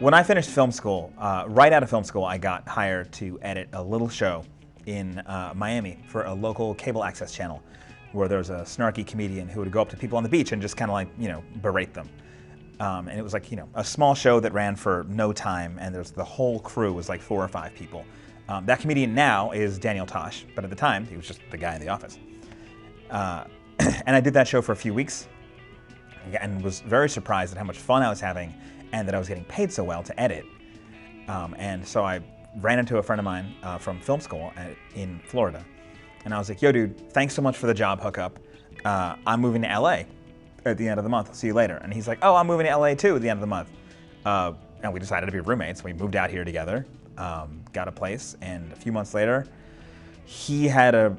When I finished film school, right out of film school, I got hired to edit a little show in Miami for a local cable access channel where there was a snarky comedian who would go up to people on the beach and just kind of like, berate them. And it was like, a small show that ran for no time, and the whole crew was like 4 or 5 people. That comedian now is Daniel Tosh, but at the time, he was just the guy in the office. And I did that show for a few weeks and was very surprised at how much fun I was having and that I was getting paid so well to edit. And so I ran into a friend of mine from film school in Florida. And I was like, yo, dude, thanks so much for the job hookup. I'm moving to LA at the end of the month. I'll see you later. And he's like, oh, I'm moving to LA too at the end of the month. And we decided to be roommates. We moved out here together, got a place, and a few months later, he had a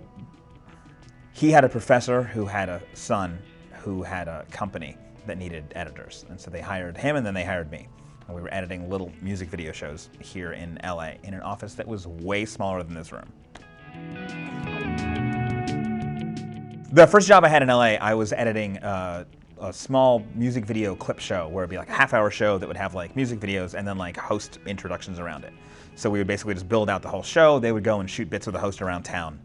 professor who had a son who had a company that needed editors. And so they hired him, and then they hired me. And we were editing little music video shows here in LA in an office that was way smaller than this room. The first job I had in LA, I was editing a small music video clip show where it'd be like a half-hour show that would have like music videos and then like host introductions around it. So we would basically just build out the whole show. They would go and shoot bits of the host around town.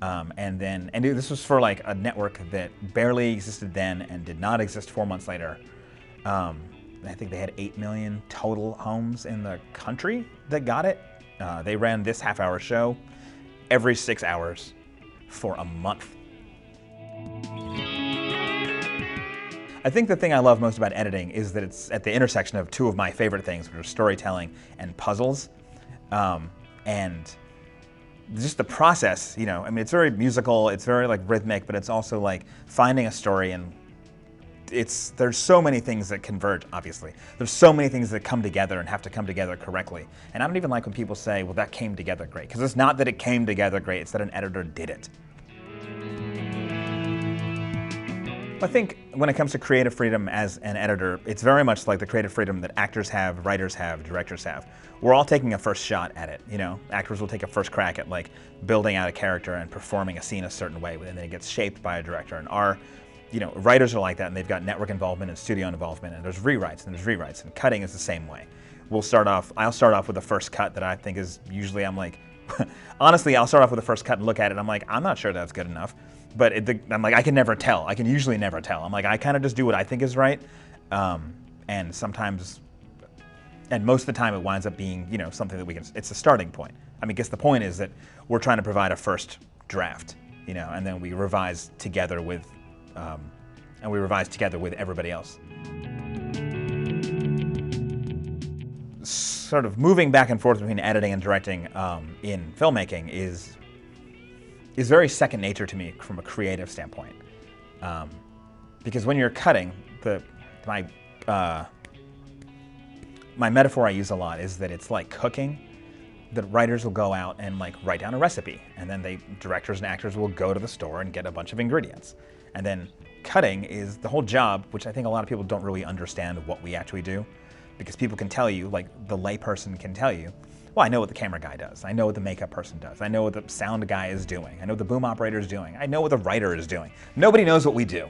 And this was for like a network that barely existed then and did not exist 4 months later. I think they had 8 million total homes in the country that got it. They ran this half-hour show every 6 hours for a month. I think the thing I love most about editing is that it's at the intersection of 2 of my favorite things, which are storytelling and puzzles. And just the process, it's very musical, it's very like rhythmic, but it's also like finding a story, and there's so many things that converge, obviously. There's so many things that come together and have to come together correctly. And I don't even like when people say, well, that came together great, because it's not that it came together great, it's that an editor did it. I think when it comes to creative freedom as an editor, it's very much like the creative freedom that actors have, writers have, directors have. We're all taking a first shot at it, Actors will take a first crack at like building out a character and performing a scene a certain way, and then it gets shaped by a director. And our, writers are like that, and they've got network involvement and studio involvement, and there's rewrites, and cutting is the same way. I'll start off with a first cut that I think is usually, I'm like, honestly, I'll start off with a first cut and look at it, and I'm like, I'm not sure that's good enough. But I'm like, I can never tell. I can usually never tell. I'm like, I kind of just do what I think is right. And sometimes, and most of the time it winds up being, something that it's a starting point. I guess the point is that we're trying to provide a first draft, and then we revise together with, everybody else. Sort of moving back and forth between editing and directing in filmmaking is very second nature to me from a creative standpoint. Because when you're cutting, my metaphor I use a lot is that it's like cooking, that writers will go out and like write down a recipe, and then directors and actors will go to the store and get a bunch of ingredients. And then cutting is the whole job, which I think a lot of people don't really understand what we actually do, because people can tell you, like the layperson can tell you, well, I know what the camera guy does. I know what the makeup person does. I know what the sound guy is doing. I know what the boom operator is doing. I know what the writer is doing. Nobody knows what we do.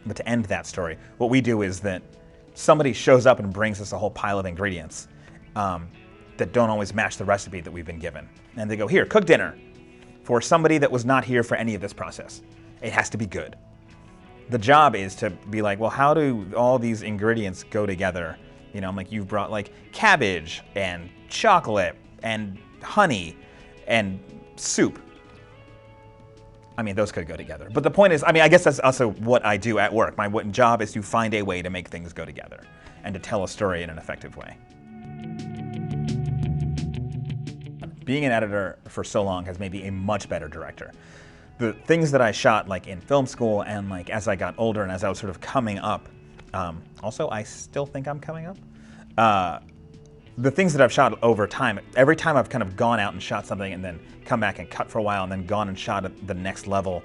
But to end that story, what we do is that somebody shows up and brings us a whole pile of ingredients that don't always match the recipe that we've been given. And they go, here, cook dinner for somebody that was not here for any of this process. It has to be good. The job is to be like, well, how do all these ingredients go together? I'm like, you've brought like cabbage and chocolate and honey and soup. Those could go together. But the point is, I guess that's also what I do at work. My job is to find a way to make things go together and to tell a story in an effective way. Being an editor for so long has made me a much better director. The things that I shot like in film school and like as I got older and as I was sort of coming up, also, I still think I'm coming up. The things that I've shot over time, every time I've kind of gone out and shot something and then come back and cut for a while and then gone and shot at the next level,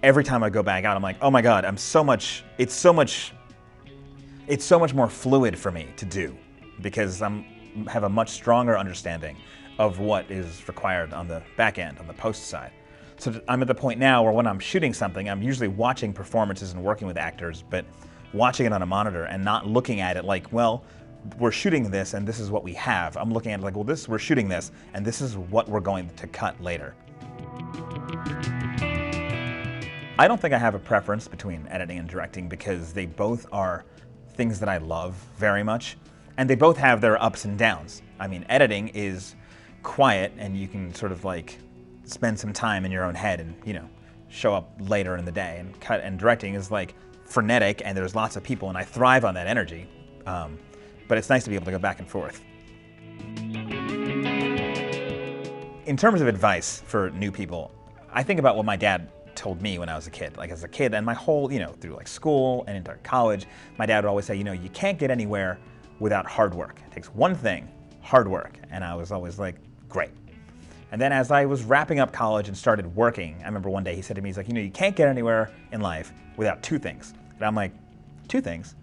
every time I go back out, I'm like, oh my God, it's so much more fluid for me to do because I have a much stronger understanding of what is required on the back end, on the post side. So I'm at the point now where when I'm shooting something, I'm usually watching performances and working with actors, but watching it on a monitor and not looking at it like, well, we're shooting this and this is what we have. I'm looking at it like, well, we're shooting this and this is what we're going to cut later. I don't think I have a preference between editing and directing because they both are things that I love very much, and they both have their ups and downs. I mean, editing is quiet and you can sort of like spend some time in your own head and, you know, show up later in the day, and directing is like frenetic and there's lots of people and I thrive on that energy. But it's nice to be able to go back and forth. In terms of advice for new people, I think about what my dad told me when I was a kid. Like as a kid and my whole, you know, through like school and into college, my dad would always say, you know, you can't get anywhere without hard work. It takes one thing, hard work. And I was always like, great. And then as I was wrapping up college and started working, I remember one day he said to me, he's like, you know, you can't get anywhere in life without two things. And I'm like, two things?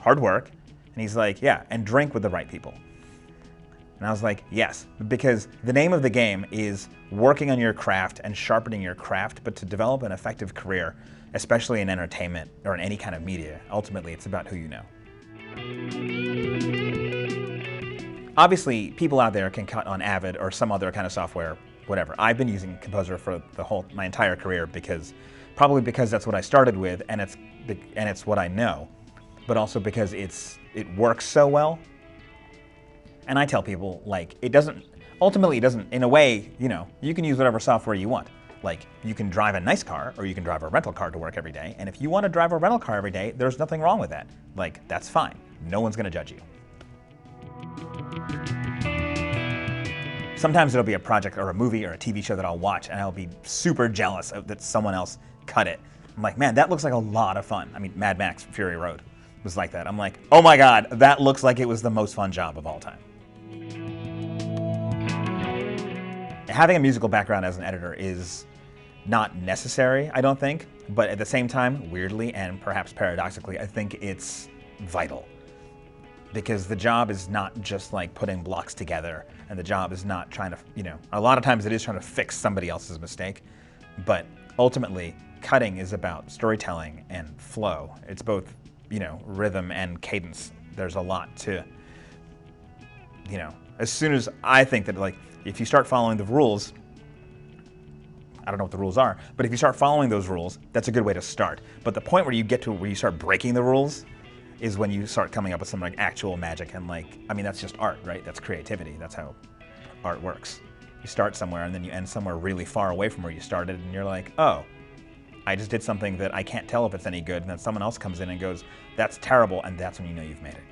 Hard work. And he's like, yeah, and drink with the right people. And I was like, yes, because the name of the game is working on your craft and sharpening your craft, but to develop an effective career, especially in entertainment or in any kind of media, ultimately it's about who you know. Obviously, people out there can cut on Avid or some other kind of software, whatever. I've been using Composer for my entire career probably because that's what I started with and it's what I know, but also because it works so well. And I tell people, like, ultimately it doesn't, in a way, you know, you can use whatever software you want. Like, you can drive a nice car or you can drive a rental car to work every day. And if you want to drive a rental car every day, there's nothing wrong with that. Like, that's fine. No one's going to judge you. Sometimes it'll be a project or a movie or a TV show that I'll watch and I'll be super jealous that someone else cut it. I'm like, man, that looks like a lot of fun. I mean, Mad Max Fury Road was like that. I'm like, oh my God, that looks like it was the most fun job of all time. Having a musical background as an editor is not necessary, I don't think, but at the same time, weirdly and perhaps paradoxically, I think it's vital. Because the job is not just like putting blocks together, and the job is not trying to, you know, a lot of times it is trying to fix somebody else's mistake, but ultimately, cutting is about storytelling and flow. It's both, you know, rhythm and cadence. There's a lot to, you know, as soon as I think that, like, if you start following the rules, I don't know what the rules are, but if you start following those rules, that's a good way to start. But the point where you get to where you start breaking the rules is when you start coming up with some like actual magic and like, I mean, that's just art, right? That's creativity. That's how art works. You start somewhere and then you end somewhere really far away from where you started and you're like, oh, I just did something that I can't tell if it's any good, and then someone else comes in and goes, that's terrible, and that's when you know you've made it.